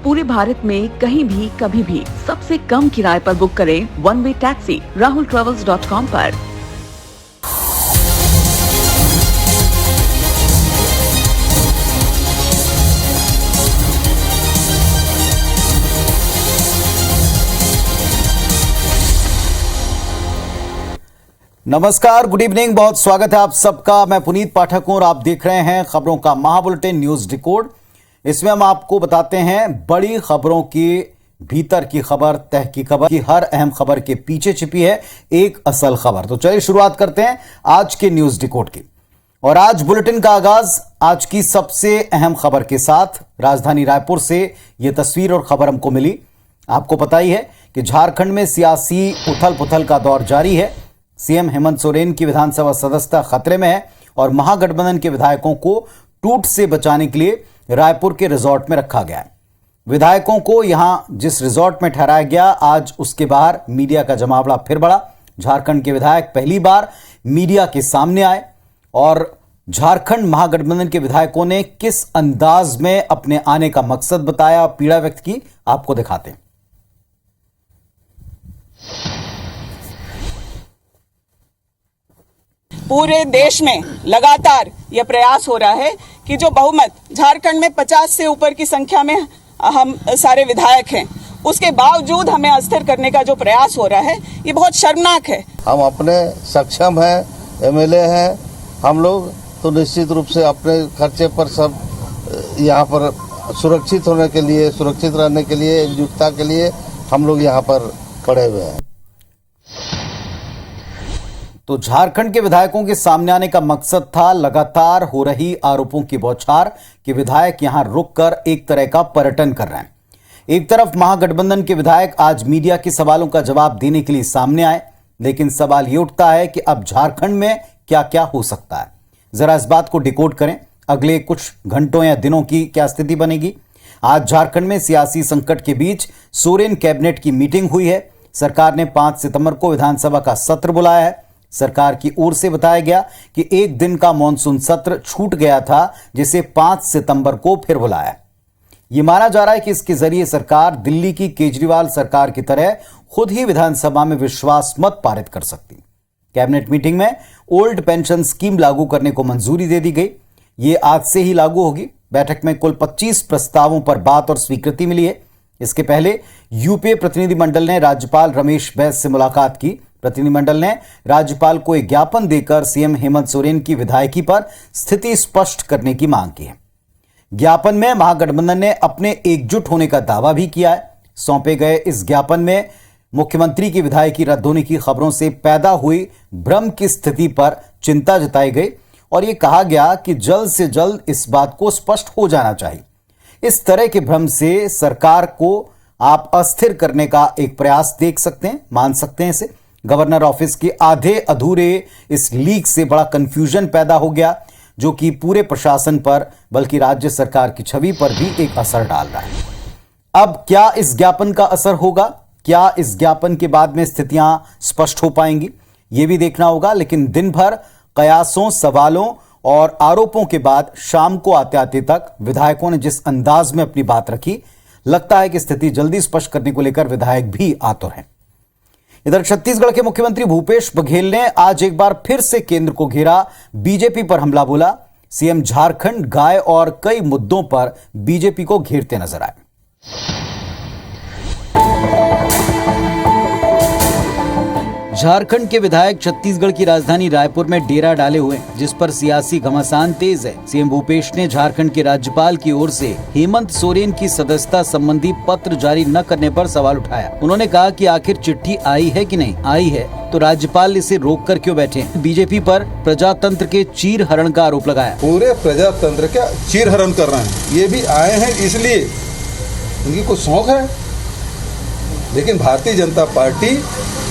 पूरे भारत में कहीं भी कभी भी सबसे कम किराए पर बुक करें वन वे टैक्सी rahultravels.com पर। नमस्कार, गुड इवनिंग, बहुत स्वागत है आप सबका। मैं पुनीत पाठक हूं और आप देख रहे हैं खबरों का महाबुलेटिन न्यूज डिकोड। इसमें हम आपको बताते हैं बड़ी खबरों की भीतर की खबर, तह की खबर की हर अहम खबर के पीछे छिपी है एक असल खबर। तो चलिए शुरुआत करते हैं आज के न्यूज डिकोड की। और आज बुलेटिन का आगाज आज की सबसे अहम खबर के साथ। राजधानी रायपुर से यह तस्वीर और खबर हमको मिली। आपको पता ही है कि झारखंड में सियासी उथल पुथल का दौर जारी है। सीएम हेमंत सोरेन की विधानसभा सदस्यता खतरे में है और महागठबंधन के विधायकों को टूट से बचाने के लिए रायपुर के रिजॉर्ट में रखा गया है। विधायकों को यहां जिस रिजॉर्ट में ठहराया गया, आज उसके बाहर मीडिया का जमावड़ा फिर बढ़ा। झारखंड के विधायक पहली बार मीडिया के सामने आए और झारखंड महागठबंधन के विधायकों ने किस अंदाज में अपने आने का मकसद बताया, पीड़ा व्यक्त की, आपको दिखाते हैं। पूरे देश में लगातार यह प्रयास हो रहा है कि जो बहुमत झारखंड में 50 से ऊपर की संख्या में हम सारे विधायक हैं, उसके बावजूद हमें अस्थिर करने का जो प्रयास हो रहा है ये बहुत शर्मनाक है। हम अपने सक्षम हैं, एमएलए हैं हम लोग, तो निश्चित रूप से अपने खर्चे पर सब यहाँ पर सुरक्षित होने के लिए, सुरक्षित रहने के लिए, एकजुटता के लिए हम लोग यहाँ पर खड़े हुए हैं। तो झारखंड के विधायकों के सामने आने का मकसद था लगातार हो रही आरोपों की बौछार कि विधायक यहां रुककर एक तरह का पर्यटन कर रहे हैं। एक तरफ महागठबंधन के विधायक आज मीडिया के सवालों का जवाब देने के लिए सामने आए, लेकिन सवाल यह उठता है कि अब झारखंड में क्या क्या हो सकता है। जरा इस बात को डिकोड करें, अगले कुछ घंटों या दिनों की क्या स्थिति बनेगी। आज झारखंड में सियासी संकट के बीच सोरेन कैबिनेट की मीटिंग हुई है। सरकार ने 5 सितंबर को विधानसभा का सत्र बुलाया है। सरकार की ओर से बताया गया कि एक दिन का मॉनसून सत्र छूट गया था, जिसे 5 सितंबर को फिर बुलाया। यह माना जा रहा है कि इसके जरिए सरकार दिल्ली की केजरीवाल सरकार की तरह खुद ही विधानसभा में विश्वास मत पारित कर सकती। कैबिनेट मीटिंग में ओल्ड पेंशन स्कीम लागू करने को मंजूरी दे दी गई। यह आज से ही लागू होगी। बैठक में कुल 25 प्रस्तावों पर बात और स्वीकृति मिली है। इसके पहले यूपीए प्रतिनिधिमंडल ने राज्यपाल रमेश बैस से मुलाकात की। प्रतिनिधिमंडल ने राज्यपाल को एक ज्ञापन देकर सीएम हेमंत सोरेन की विधायकी पर स्थिति स्पष्ट करने की मांग की है। ज्ञापन में महागठबंधन ने अपने एकजुट होने का दावा भी किया है। सौंपे गए इस ज्ञापन में मुख्यमंत्री की विधायकी रद्द होने की खबरों से पैदा हुई भ्रम की स्थिति पर चिंता जताई गई और यह कहा गया कि जल्द से जल्द इस बात को स्पष्ट हो जाना चाहिए। इस तरह के भ्रम से सरकार को आप अस्थिर करने का एक प्रयास देख सकते हैं, मान सकते हैं इसे। गवर्नर ऑफिस के आधे अधूरे इस लीक से बड़ा कंफ्यूजन पैदा हो गया, जो कि पूरे प्रशासन पर बल्कि राज्य सरकार की छवि पर भी एक असर डाल रहा है। अब क्या इस ज्ञापन का असर होगा? क्या इस ज्ञापन के बाद में स्थितियां स्पष्ट हो पाएंगी? यह भी देखना होगा। लेकिन दिन भर कयासों, सवालों और आरोपों के बाद शाम को आते आते तक विधायकों ने जिस अंदाज में अपनी बात रखी, लगता है कि स्थिति जल्दी स्पष्ट करने को लेकर विधायक भी आतुर हैं। इधर छत्तीसगढ़ के मुख्यमंत्री भूपेश बघेल ने आज एक बार फिर से केंद्र को घेरा, बीजेपी पर हमला बोला। सीएम झारखंड, गाय और कई मुद्दों पर बीजेपी को घेरते नजर आए। झारखंड के विधायक छत्तीसगढ़ की राजधानी रायपुर में डेरा डाले हुए हैं, जिस पर सियासी घमासान तेज है। सीएम भूपेश ने झारखंड के राज्यपाल की ओर से हेमंत सोरेन की सदस्यता संबंधी पत्र जारी न करने पर सवाल उठाया। उन्होंने कहा कि आखिर चिट्ठी आई है कि नहीं आई है, तो राज्यपाल इसे रोक कर क्यों बैठे। बीजेपी पर प्रजातंत्र के चीरहरण का आरोप लगाया। पूरे प्रजातंत्र का चीरहरण कर रहे हैं। ये भी आए हैं इसलिए उनकी कुछ शौक है, लेकिन भारतीय जनता पार्टी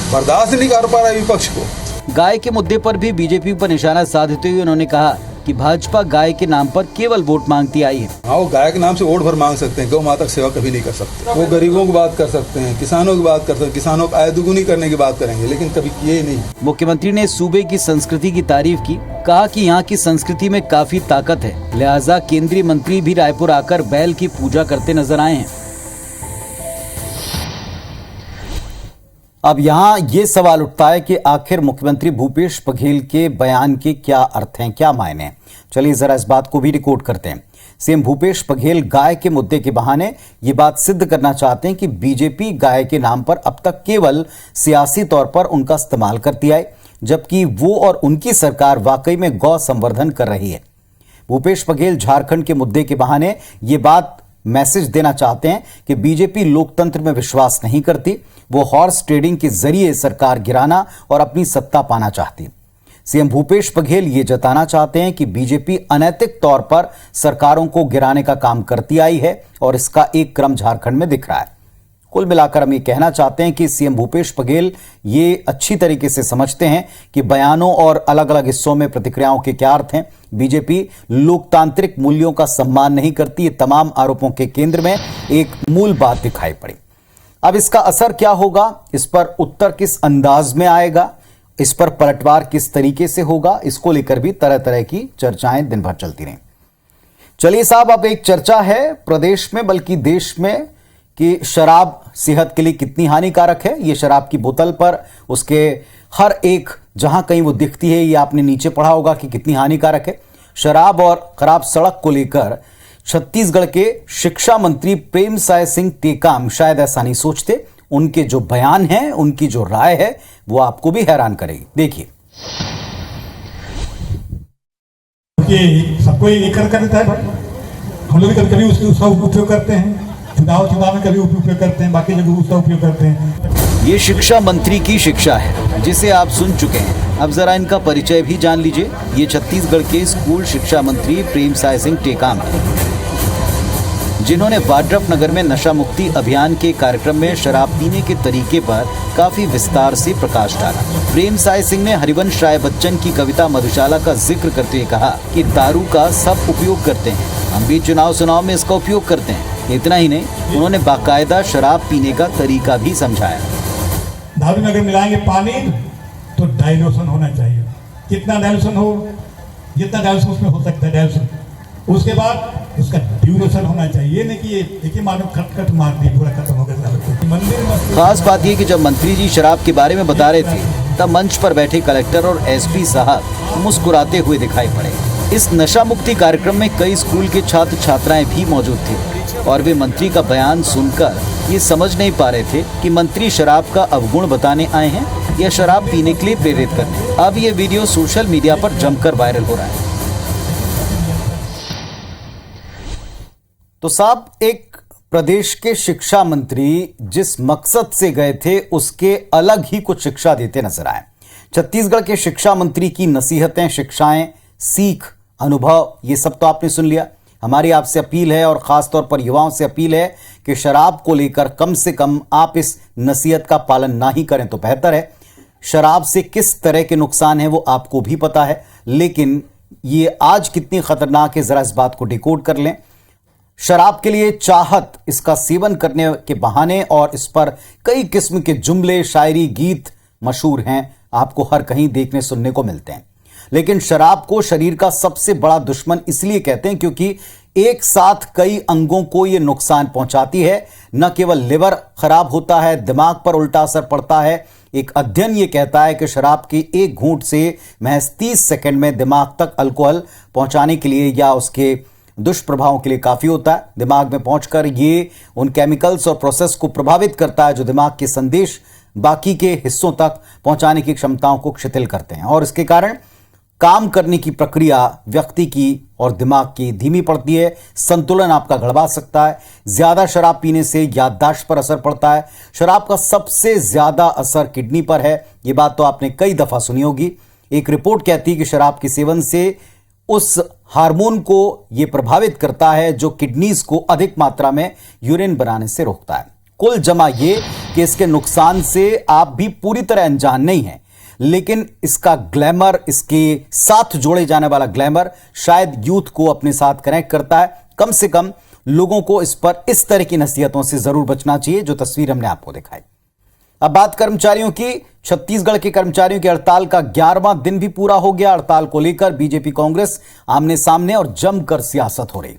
बर्दाश्त नहीं कर पा रहा विपक्ष को। गाय के मुद्दे पर भी बीजेपी पर निशाना साधते हुए उन्होंने कहा कि भाजपा गाय के नाम पर केवल वोट मांगती आई है। हाँ, वो गाय के नाम से वोट भर मांग सकते हैं, गौ माता की सेवा कभी नहीं कर सकते। वो गरीबों की बात कर सकते हैं, किसानों की बात कर सकते हैं, किसानों को आय दुगुनी करने की बात करेंगे, लेकिन कभी किए ही नहीं। मुख्यमंत्री ने सूबे की संस्कृति की तारीफ की, कहा कि यहाँ की संस्कृति में काफी ताकत है, लिहाजा केंद्रीय मंत्री भी रायपुर आकर बैल की पूजा करते नजर आए हैं। अब यहां ये सवाल उठता है कि आखिर मुख्यमंत्री भूपेश बघेल के बयान के क्या अर्थ हैं, क्या मायने हैं। चलिए जरा इस बात को भी रिकॉर्ड करते हैं। सीएम भूपेश बघेल गाय के मुद्दे के बहाने ये बात सिद्ध करना चाहते हैं कि बीजेपी गाय के नाम पर अब तक केवल सियासी तौर पर उनका इस्तेमाल करती आई, जबकि वो और उनकी सरकार वाकई में गौ संवर्धन कर रही है। भूपेश बघेल झारखंड के मुद्दे के बहाने ये बात मैसेज देना चाहते हैं कि बीजेपी लोकतंत्र में विश्वास नहीं करती, वो हॉर्स ट्रेडिंग के जरिए सरकार गिराना और अपनी सत्ता पाना चाहती। सीएम भूपेश बघेल ये जताना चाहते हैं कि बीजेपी अनैतिक तौर पर सरकारों को गिराने का काम करती आई है और इसका एक क्रम झारखंड में दिख रहा है। कुल मिलाकर हम ये कहना चाहते हैं कि सीएम भूपेश बघेल ये अच्छी तरीके से समझते हैं कि बयानों और अलग अलग हिस्सों में प्रतिक्रियाओं के क्या अर्थ हैं। बीजेपी लोकतांत्रिक मूल्यों का सम्मान नहीं करती, ये तमाम आरोपों के केंद्र में एक मूल बात दिखाई पड़ी। अब इसका असर क्या होगा, इस पर उत्तर किस अंदाज में आएगा, इस पर पलटवार किस तरीके से होगा, इसको लेकर भी तरह तरह की चर्चाएं दिन भर चलती रहीं। चलिए साहब, अब एक चर्चा है प्रदेश में बल्कि देश में कि शराब सेहत के लिए कितनी हानिकारक है। ये शराब की बोतल पर उसके हर एक जहां कहीं वो दिखती है, ये आपने नीचे पढ़ा होगा कि कितनी हानिकारक है। शराब और खराब सड़क को लेकर छत्तीसगढ़ के शिक्षा मंत्री प्रेमसाय सिंह टेकाम शायद ऐसा नहीं सोचते। उनके जो बयान हैं, उनकी जो राय है, वो आपको भी हैरान करेगी। देखिए, सबको एक करता है भाई, हम लोग कभी उसका उपयोग करते हैं, चुनाव में कभी उपयोग करते हैं, बाकी जगह उसका उपयोग करते हैं। ये शिक्षा मंत्री की शिक्षा है जिसे आप सुन चुके हैं। अब जरा इनका परिचय भी जान लीजिए। ये छत्तीसगढ़ के स्कूल शिक्षा मंत्री प्रेमसाय सिंह टेकाम हैं, जिन्होंने वाड्रफनगर में नशा मुक्ति अभियान के कार्यक्रम में शराब पीने के तरीके पर काफी विस्तार से प्रकाश डाला। प्रेमसाय सिंह ने हरिवंश राय बच्चन की कविता मधुशाला का जिक्र करते हुए कहा कि दारू का सब उपयोग करते हैं, हम भी चुनाव में इसका उपयोग करते हैं। इतना ही नहीं, उन्होंने बाकायदा शराब पीने का तरीका भी समझाया। दारू में अगर मिलाएंगे पानी तो डाइल्यूशन होना चाहिए, कितना डाइल्यूशन हो, जितना डाइल्यूशन उसमें हो सकता है डाइल्यूशन। उसके बाद उसका ड्यूरेशन होना चाहिए, नहीं कि एक ही मार खट मार दी पूरा खत्म हो गया। मंदिर में खास बात यह कि जब मंत्री जी शराब के बारे में बता रहे थे, तब मंच पर बैठे कलेक्टर और एसपी साहब मुस्कुराते हुए दिखाई पड़े। इस नशा मुक्ति कार्यक्रम में कई स्कूल के छात्र छात्राएं भी मौजूद थे और वे मंत्री का बयान सुनकर ये समझ नहीं पा रहे थे कि मंत्री शराब का अवगुण बताने आए हैं या शराब पीने के लिए प्रेरित करने। अब ये वीडियो सोशल मीडिया पर जमकर वायरल हो रहा है। तो साहब, एक प्रदेश के शिक्षा मंत्री जिस मकसद से गए थे उसके अलग ही कुछ शिक्षा देते नजर आए। छत्तीसगढ़ के शिक्षा मंत्री की नसीहतें, शिक्षाएं, सीख, अनुभव, ये सब तो आपने सुन लिया। हमारी आपसे अपील है और खासतौर पर युवाओं से अपील है कि शराब को लेकर कम से कम आप इस नसीहत का पालन ना ही करें तो बेहतर है। शराब से किस तरह के नुकसान है वो आपको भी पता है, लेकिन ये आज कितनी खतरनाक है जरा इस बात को डिकोड कर लें। शराब के लिए चाहत, इसका सेवन करने के बहाने और इस पर कई किस्म के जुमले, शायरी, गीत मशहूर हैं, आपको हर कहीं देखने सुनने को मिलते हैं। लेकिन शराब को शरीर का सबसे बड़ा दुश्मन इसलिए कहते हैं क्योंकि एक साथ कई अंगों को यह नुकसान पहुंचाती है। न केवल लिवर खराब होता है, दिमाग पर उल्टा असर पड़ता है। एक अध्ययन यह कहता है कि शराब के एक घूंट से महज 30 सेकंड में दिमाग तक अल्कोहल पहुंचाने के लिए या उसके दुष्प्रभावों के लिए काफी होता है। दिमाग में पहुंचकर ये उन केमिकल्स और प्रोसेस को प्रभावित करता है जो दिमाग के संदेश बाकी के हिस्सों तक पहुंचाने की क्षमताओं को शिथिल करते हैं और इसके कारण काम करने की प्रक्रिया व्यक्ति की और दिमाग की धीमी पड़ती है। संतुलन आपका गड़बड़ा सकता है। ज्यादा शराब पीने से याददाश्त पर असर पड़ता है। शराब का सबसे ज्यादा असर किडनी पर है। यह बात तो आपने कई दफा सुनी होगी। एक रिपोर्ट कहती है कि शराब के सेवन से उस हार्मोन को यह प्रभावित करता है जो किडनीज को अधिक मात्रा में यूरिन बनाने से रोकता है। कुल जमा यह कि इसके नुकसान से आप भी पूरी तरह अनजान नहीं है, लेकिन इसका ग्लैमर, इसके साथ जोड़े जाने वाला ग्लैमर शायद यूथ को अपने साथ कनेक्ट करता है। कम से कम लोगों को इस पर इस तरह की नसीहतों से जरूर बचना चाहिए जो तस्वीर हमने आपको दिखाई। अब बात कर्मचारियों की। छत्तीसगढ़ के कर्मचारियों की हड़ताल का 11वां दिन भी पूरा हो गया। हड़ताल को लेकर बीजेपी कांग्रेस आमने सामने और जमकर सियासत हो रही।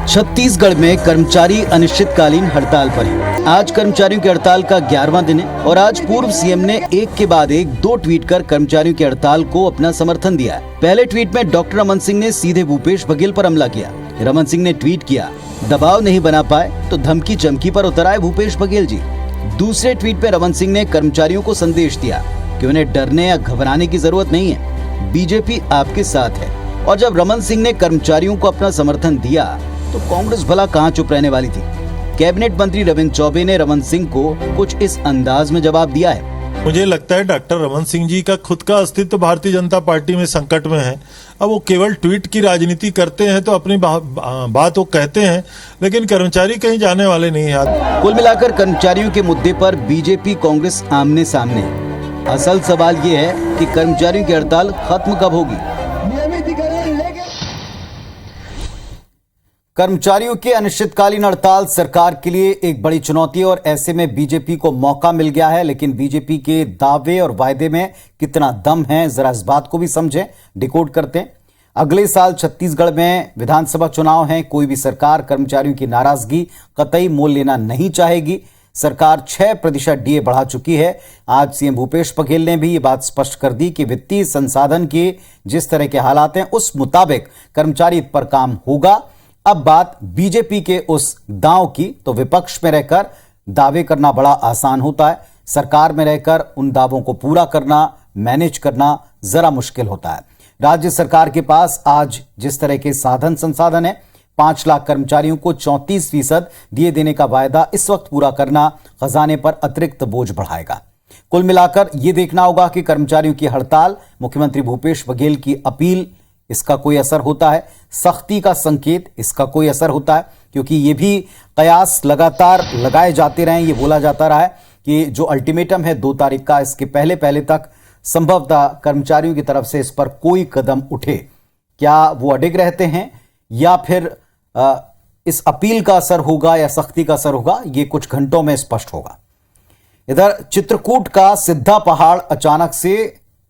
छत्तीसगढ़ में कर्मचारी अनिश्चितकालीन हड़ताल पर हैं। आज कर्मचारियों की हड़ताल का 11वां दिन है और आज पूर्व सीएम ने एक के बाद एक 2 ट्वीट कर कर्मचारियों की हड़ताल को अपना समर्थन दिया है। पहले ट्वीट में डॉक्टर रमन सिंह ने सीधे भूपेश बघेल पर हमला किया। रमन सिंह ने ट्वीट किया, दबाव नहीं बना पाए तो धमकी चमकी पर उतर आए भूपेश बघेल जी। दूसरे ट्वीट में रमन सिंह ने कर्मचारियों को संदेश दिया कि उन्हें डरने या घबराने की जरूरत नहीं है, बीजेपी आपके साथ है। और जब रमन सिंह ने कर्मचारियों को अपना समर्थन दिया तो कांग्रेस भला कहां चुप रहने वाली थी। कैबिनेट मंत्री रविंद्र चौबे ने रमन सिंह को कुछ इस अंदाज में जवाब दिया है। मुझे लगता है डॉक्टर रमन सिंह जी का खुद का अस्तित्व भारतीय जनता पार्टी में संकट में है। अब वो केवल ट्वीट की राजनीति करते हैं तो अपनी बात वो कहते हैं, लेकिन कर्मचारी कहीं जाने वाले नहीं हैं। कुल मिलाकर कर्मचारियों के मुद्दे पर बीजेपी कांग्रेस आमने सामने है। असल सवाल ये है कि कर्मचारियों की हड़ताल खत्म कब होगी। कर्मचारियों की अनिश्चितकालीन हड़ताल सरकार के लिए एक बड़ी चुनौती है और ऐसे में बीजेपी को मौका मिल गया है। लेकिन बीजेपी के दावे और वायदे में कितना दम है, जरा इस बात को भी समझें, डिकोड करते हैं। अगले साल छत्तीसगढ़ में विधानसभा चुनाव हैं। कोई भी सरकार कर्मचारियों की नाराजगी कतई मोल लेना नहीं चाहेगी। सरकार 6% डीए बढ़ा चुकी है। आज सीएम भूपेश बघेल ने भी ये बात स्पष्ट कर दी कि वित्तीय संसाधन के जिस तरह के हालात हैं उस मुताबिक कर्मचारी पर काम होगा। अब बात बीजेपी के उस दांव की, तो विपक्ष में रहकर दावे करना बड़ा आसान होता है, सरकार में रहकर उन दावों को पूरा करना, मैनेज करना जरा मुश्किल होता है। राज्य सरकार के पास आज जिस तरह के साधन संसाधन है, 5 लाख कर्मचारियों को 34% दिए देने का वायदा इस वक्त पूरा करना खजाने पर अतिरिक्त बोझ बढ़ाएगा। कुल मिलाकर यह देखना होगा कि कर्मचारियों की हड़ताल, मुख्यमंत्री भूपेश बघेल की अपील, इसका कोई असर होता है, सख्ती का संकेत, इसका कोई असर होता है, क्योंकि ये भी कयास लगातार लगाए जाते रहे। ये बोला जाता रहा है कि जो अल्टीमेटम है 2 तारीख का, इसके पहले तक संभवतः कर्मचारियों की तरफ से इस पर कोई कदम उठे। क्या वो अडिग रहते हैं या फिर इस अपील का असर होगा या सख्ती का असर होगा, ये कुछ घंटों में स्पष्ट होगा। इधर चित्रकूट का सिद्धा पहाड़ अचानक से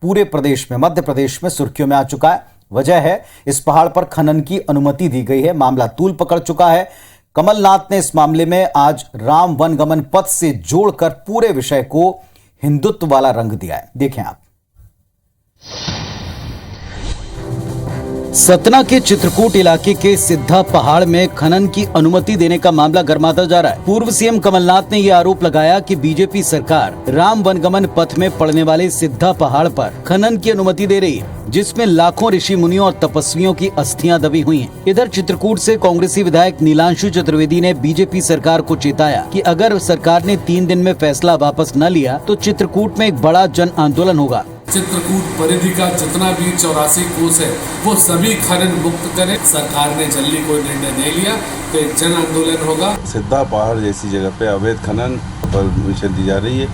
पूरे प्रदेश में, मध्य प्रदेश में सुर्खियों में आ चुका है। वजह है इस पहाड़ पर खनन की अनुमति दी गई है। मामला तूल पकड़ चुका है। कमलनाथ ने इस मामले में आज राम वनगमन पथ से जोड़कर पूरे विषय को हिंदुत्व वाला रंग दिया है। देखें आप। सतना के चित्रकूट इलाके के सिद्धा पहाड़ में खनन की अनुमति देने का मामला गर्माता जा रहा है। पूर्व सीएम कमलनाथ ने यह आरोप लगाया कि बीजेपी सरकार राम वनगमन पथ में पड़ने वाले सिद्धा पहाड़ पर खनन की अनुमति दे रही है, जिसमें लाखों ऋषि मुनियों और तपस्वियों की अस्थियां दबी हुई हैं। इधर चित्रकूट से कांग्रेसी विधायक नीलांशु चतुर्वेदी ने बीजेपी सरकार को चेताया कि अगर सरकार ने 3 दिन में फैसला वापस न लिया तो चित्रकूट में एक बड़ा जन आंदोलन होगा। चित्रकूट परिधि का जितना भी 84 कोस है वो सभी खनन मुक्त करें। सरकार ने जल्दी कोई निर्णय नहीं लिया तो एक जन आंदोलन होगा। सिद्धा पहाड़ जैसी जगह पे अवैध खनन परमिशन दी जा रही है,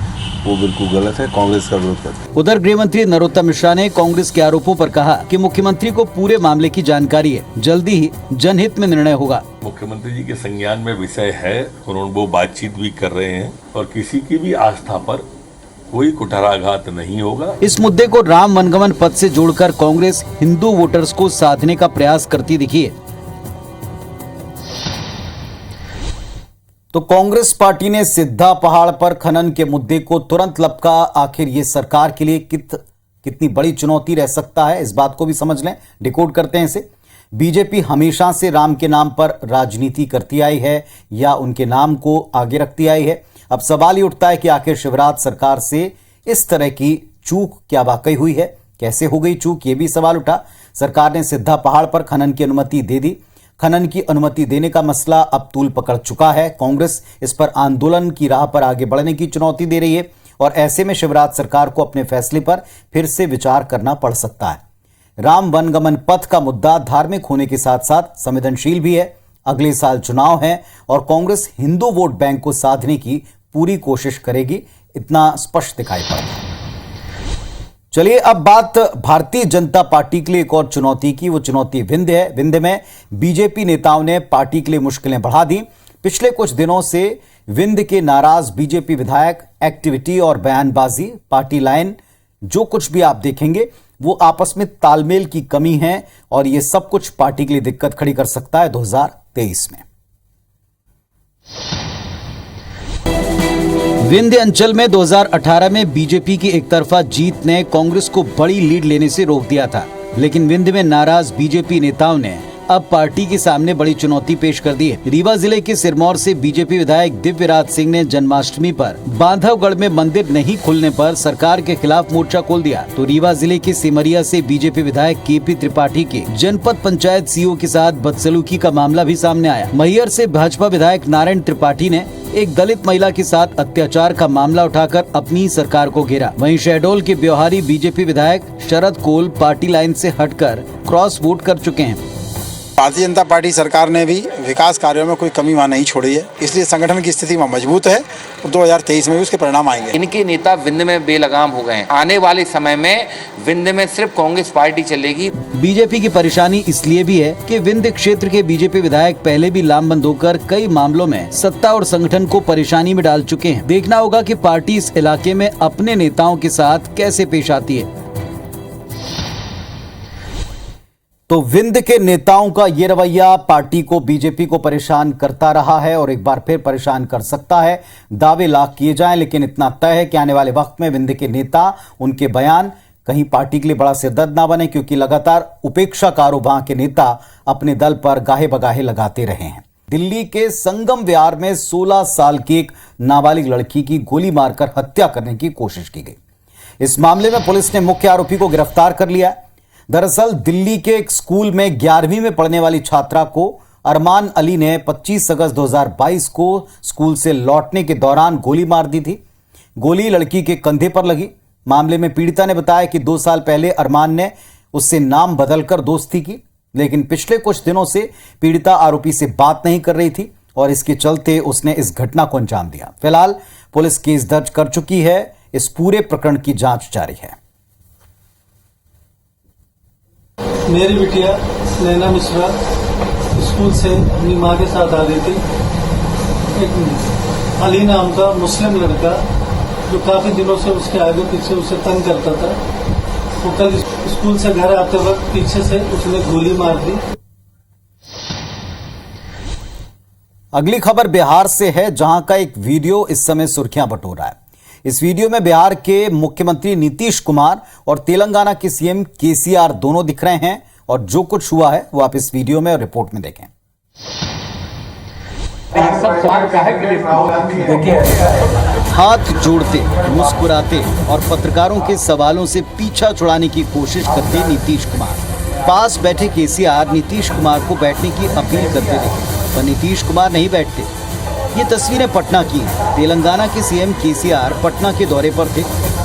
वो बिल्कुल गलत है। कांग्रेस का विरोध करती है। उधर गृह मंत्री नरोत्तम मिश्रा ने कांग्रेस के आरोपों पर कहा कि मुख्यमंत्री को पूरे मामले की जानकारी है, जल्दी ही जनहित में निर्णय होगा। मुख्यमंत्री जी के संज्ञान में विषय है, उन्होंने वो बातचीत भी कर रहे हैं और किसी की भी आस्था पर कोई कुठाराघात नहीं होगा। इस मुद्दे को राम वनगमन पथ से जोड़कर कांग्रेस हिंदू वोटर्स को साधने का प्रयास करती दिखी है। तो कांग्रेस पार्टी ने सिद्धा पहाड़ पर खनन के मुद्दे को तुरंत लपका। आखिर ये सरकार के लिए कितनी बड़ी चुनौती रह सकता है, इस बात को भी समझ लें, डिकोड करते हैं इसे। बीजेपी हमेशा से राम के नाम पर राजनीति करती आई है या उनके नाम को आगे रखती आई है। अब सवाल ही उठता है कि आखिर शिवराज सरकार से इस तरह की चूक क्या वाकई हुई है, कैसे हो गई चूक, ये भी सवाल उठा। सरकार ने सिद्धा पहाड़ पर खनन की अनुमति दे दी। खनन की अनुमति देने का मसला अब तूल पकड़ चुका है। कांग्रेस इस पर आंदोलन की राह पर आगे बढ़ने की चुनौती दे रही है और ऐसे में शिवराज सरकार को अपने फैसले पर फिर से विचार करना पड़ सकता है। राम वनगमन पथ का मुद्दा धार्मिक होने के साथ साथ संवेदनशील भी है। अगले साल चुनाव है और कांग्रेस हिंदू वोट बैंक को साधने की पूरी कोशिश करेगी, इतना स्पष्ट दिखाई पड़ता है। चलिए अब बात भारतीय जनता पार्टी के लिए एक और चुनौती की। वो चुनौती विंध्य है। विंध्य में बीजेपी नेताओं ने पार्टी के लिए मुश्किलें बढ़ा दी। पिछले कुछ दिनों से विंध्य के नाराज बीजेपी विधायक एक्टिविटी और बयानबाजी, पार्टी लाइन, जो कुछ भी आप देखेंगे वो आपस में तालमेल की कमी है और ये सब कुछ पार्टी के लिए दिक्कत खड़ी कर सकता है 2023 2023 में। विंध्य अंचल में 2018 में बीजेपी की एकतरफा जीत ने कांग्रेस को बड़ी लीड लेने से रोक दिया था, लेकिन विंध्य में नाराज बीजेपी नेताओं ने अब पार्टी के सामने बड़ी चुनौती पेश कर दी है। रीवा जिले के सिरमौर से बीजेपी विधायक दिव्यराज सिंह ने जन्माष्टमी पर बांधवगढ़ में मंदिर नहीं खुलने पर सरकार के खिलाफ मोर्चा खोल दिया। तो रीवा जिले के सिमरिया से बीजेपी विधायक केपी त्रिपाठी के जनपद पंचायत सीईओ के साथ बदसलूकी का मामला भी सामने आया। मैहर से भाजपा विधायक नारायण त्रिपाठी ने एक दलित महिला के साथ अत्याचार का मामला उठाकर अपनी सरकार को घेरा। वहीं शहडोल के ब्योहारी बीजेपी विधायक शरद कोल पार्टी लाइन से हटकर क्रॉस वोट कर चुके हैं। भारतीय जनता पार्टी सरकार ने भी विकास कार्यों में कोई कमी वहाँ नहीं छोड़ी है, इसलिए संगठन की स्थिति वहाँ मजबूत है और 2023 में भी उसके परिणाम आएंगे। इनके नेता विंध्य में बेलगाम हो गए हैं। आने वाले समय में विंध्य में सिर्फ कांग्रेस पार्टी चलेगी। बीजेपी की परेशानी इसलिए भी है कि विंध्य क्षेत्र के बीजेपी विधायक पहले भी लामबंद होकर कई मामलों में सत्ता और संगठन को परेशानी में डाल चुके हैं। देखना होगा कि पार्टी इस इलाके में अपने नेताओं के साथ कैसे पेश आती है। तो विंध्य के नेताओं का ये रवैया पार्टी को, बीजेपी को परेशान करता रहा है और एक बार फिर परेशान कर सकता है। दावे लाख किए जाएं, लेकिन इतना तय है कि आने वाले वक्त में विंध्य के नेता, उनके बयान कहीं पार्टी के लिए बड़ा सिरदर्द ना बने, क्योंकि लगातार उपेक्षाकारों वहां के नेता अपने दल पर गाहे बगाहे लगाते रहे हैं। दिल्ली के संगम विहार में 16 साल की एक नाबालिग लड़की की गोली मारकर हत्या करने की कोशिश की गई। इस मामले में पुलिस ने मुख्य आरोपी को गिरफ्तार कर लिया है। दरअसल दिल्ली के एक स्कूल में 11वीं में पढ़ने वाली छात्रा को अरमान अली ने 25 अगस्त 2022 को स्कूल से लौटने के दौरान गोली मार दी थी। गोली लड़की के कंधे पर लगी। मामले में पीड़िता ने बताया कि 2 साल पहले अरमान ने उससे नाम बदलकर दोस्ती की, लेकिन पिछले कुछ दिनों से पीड़िता आरोपी से बात नहीं कर रही थी और इसके चलते उसने इस घटना को अंजाम दिया। फिलहाल पुलिस केस दर्ज कर चुकी है। इस पूरे प्रकरण की जांच जारी है। मेरी बिटिया नैना मिश्रा स्कूल से अपनी माँ के साथ आ रही थी। एक अली नाम का मुस्लिम लड़का जो काफी दिनों से उसके आगे पीछे उसे तंग करता था, वो कल स्कूल से घर आते वक्त पीछे से उसने गोली मार दी। अगली खबर बिहार से है, जहां का एक वीडियो इस समय सुर्खियां बटोर रहा है। इस वीडियो में बिहार के मुख्यमंत्री नीतीश कुमार और तेलंगाना के सीएम केसीआर दोनों दिख रहे हैं और जो कुछ हुआ है वो आप इस वीडियो में और रिपोर्ट में देखें। हाथ जोड़ते, मुस्कुराते और पत्रकारों के सवालों से पीछा छुड़ाने की कोशिश करते नीतीश कुमार। पास बैठे केसीआर नीतीश कुमार को बैठने की अपील करते रहे, पर नीतीश कुमार नहीं बैठते। ये तस्वीरें पटना की। तेलंगाना के सीएम केसीआर पटना के दौरे पर थे,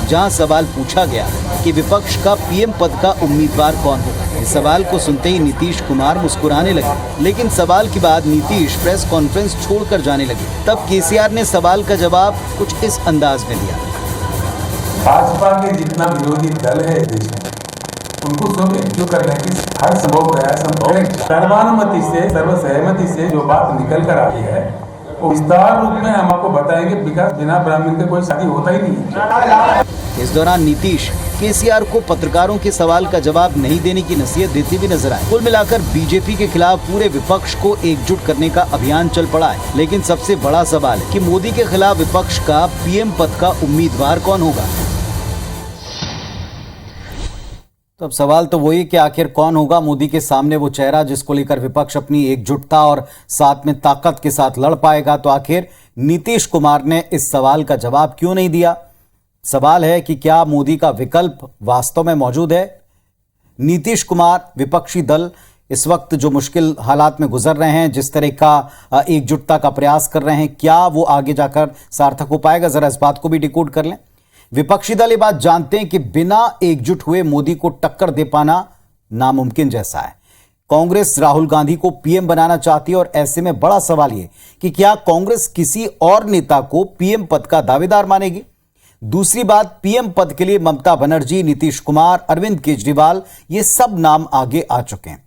जहां सवाल पूछा गया कि विपक्ष का पीएम पद का उम्मीदवार कौन होगा। इस सवाल को सुनते ही नीतीश कुमार मुस्कुराने लगे, लेकिन सवाल के बाद नीतीश प्रेस कॉन्फ्रेंस छोड़कर जाने लगे। तब केसीआर ने सवाल का जवाब कुछ इस अंदाज में दिया। भाजपा के जितना विरोधी दल है देश में, उनको सुने, जो करने की हर संभव प्रयास हम करें। सर्वानुमति से, सर्वसहमति से जो बात निकल कर आई है वो विस्तार रूप में हम आपको बताएंगे। विकास बिना ब्राह्मण के कोई शादी होता ही नहीं। इस दौरान नीतीश केसीआर को पत्रकारों के सवाल का जवाब नहीं देने की नसीहत देते भी नजर आए। कुल मिलाकर बीजेपी के खिलाफ पूरे विपक्ष को एकजुट करने का अभियान चल पड़ा है। लेकिन सबसे बड़ा सवाल है कि मोदी के खिलाफ विपक्ष का पीएम पद का उम्मीदवार कौन होगा। तो अब सवाल तो वही कि आखिर कौन होगा मोदी के सामने वो चेहरा जिसको लेकर विपक्ष अपनी एकजुटता और साथ में ताकत के साथ लड़ पाएगा। तो आखिर नीतीश कुमार ने इस सवाल का जवाब क्यों नहीं दिया। सवाल है कि क्या मोदी का विकल्प वास्तव में मौजूद है। नीतीश कुमार, विपक्षी दल इस वक्त जो मुश्किल हालात में गुजर रहे हैं, जिस तरह का एकजुटता का प्रयास कर रहे हैं, क्या वो आगे जाकर सार्थक हो पाएगा। जरा इस बात को भी डिकोड कर लें। विपक्षी दल ये बात जानते हैं कि बिना एकजुट हुए मोदी को टक्कर दे पाना नामुमकिन जैसा है। कांग्रेस राहुल गांधी को पीएम बनाना चाहती है और ऐसे में बड़ा सवाल ये कि क्या कांग्रेस किसी और नेता को पीएम पद का दावेदार मानेगी। दूसरी बात, पीएम पद के लिए ममता बनर्जी, नीतीश कुमार, अरविंद केजरीवाल, ये सब नाम आगे आ चुके हैं।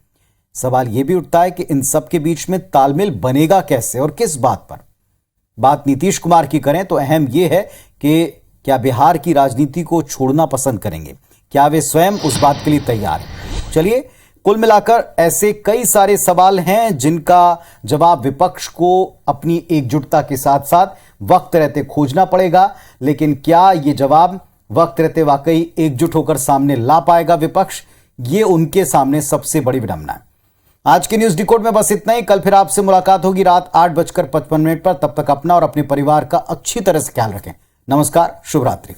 सवाल यह भी उठता है कि इन सब के बीच में तालमेल बनेगा कैसे और किस बात पर। बात नीतीश कुमार की करें तो अहम यह है कि क्या बिहार की राजनीति को छोड़ना पसंद करेंगे, क्या वे स्वयं उस बात के लिए तैयार हैं। चलिए कुल मिलाकर ऐसे कई सारे सवाल हैं जिनका जवाब विपक्ष को अपनी एकजुटता के साथ साथ वक्त रहते खोजना पड़ेगा। लेकिन क्या ये जवाब वक्त रहते वाकई एकजुट होकर सामने ला पाएगा विपक्ष? ये उनके सामने सबसे बड़ी विडंबना है। आज के न्यूज डिकोड में बस इतना ही। कल फिर आपसे मुलाकात होगी रात 8:55 पर। तब तक अपना और अपने परिवार का अच्छी तरह से ख्याल रखें। नमस्कार, शुभ रात्रि।